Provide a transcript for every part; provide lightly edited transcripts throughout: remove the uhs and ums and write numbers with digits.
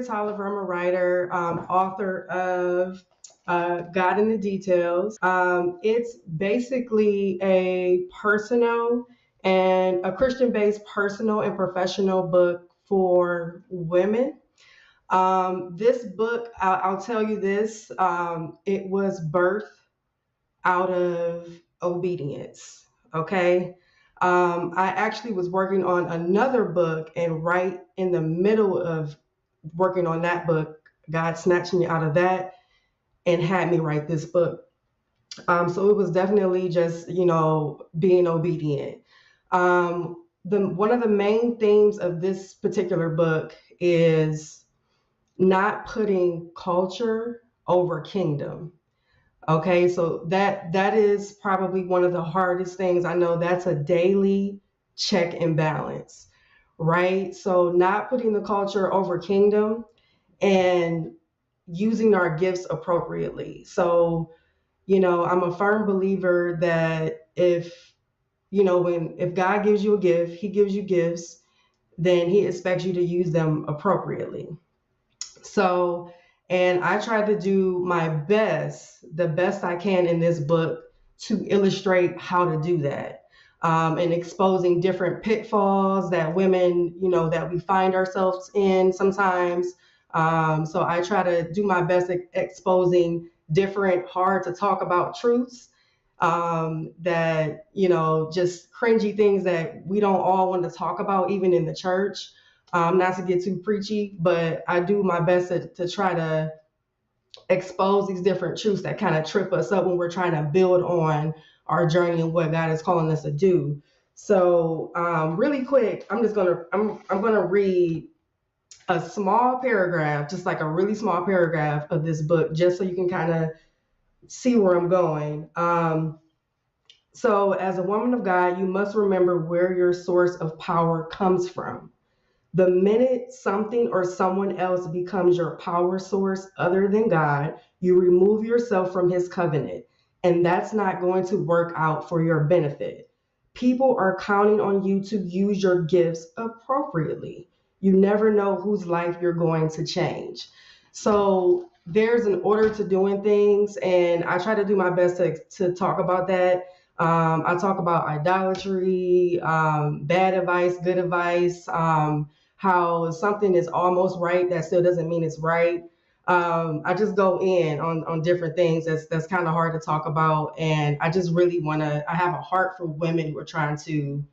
Maria Tolliver. I'm a writer, author of God in the Details. It's basically a personal and a Christian-based personal and professional book for women. This book, I'll tell you this, it was birthed out of obedience. Okay. I actually was working on another book, and right in the middle of working on that book, God snatched me out of that and had me write this book. So it was definitely just, being obedient. One of the main themes of this particular book is not putting culture over kingdom. Okay, so that is probably one of the hardest things. I know that's a daily check and balance, right? So not putting the culture over kingdom and using our gifts appropriately. So, I'm a firm believer that if God gives you a gift, he gives you gifts, then he expects you to use them appropriately. So, and I try to do my best, the best I can in this book to illustrate how to do that, and exposing different pitfalls that women, that we find ourselves in sometimes. So I try to do my best at exposing different hard to talk about truths, that, just cringy things that we don't all want to talk about, even in the church. Not to get too preachy, but I do my best to try to expose these different truths that kind of trip us up when we're trying to build on our journey and what God is calling us to do. So really quick, I'm gonna read a small paragraph, just like a really small paragraph of this book, just so you can kind of see where I'm going. So as a woman of God, you must remember where your source of power comes from. The minute something or someone else becomes your power source other than God, you remove yourself from his covenant, and that's not going to work out for your benefit. People are counting on you to use your gifts appropriately. You never know whose life you're going to change. So there's an order to doing things, and I try to do my best to talk about that. I talk about idolatry, bad advice, good advice, how something is almost right, that still doesn't mean it's right. I just go in on different things that's kind of hard to talk about. And I just really I have a heart for women who are trying to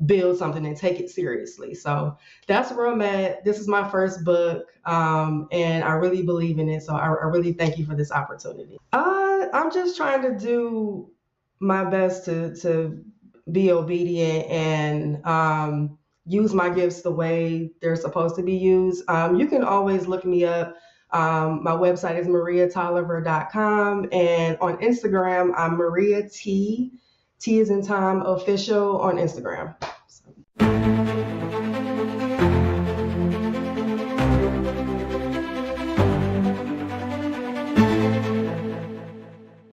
build something and take it seriously. So that's where I'm at. This is my first book, and I really believe in it. So I really thank you for this opportunity. I'm just trying to do my best to be obedient and use my gifts the way they're supposed to be used. You can always look me up. My website is mariatolliver.com, and on Instagram, I'm Maria T. T is in Tom official on Instagram. So.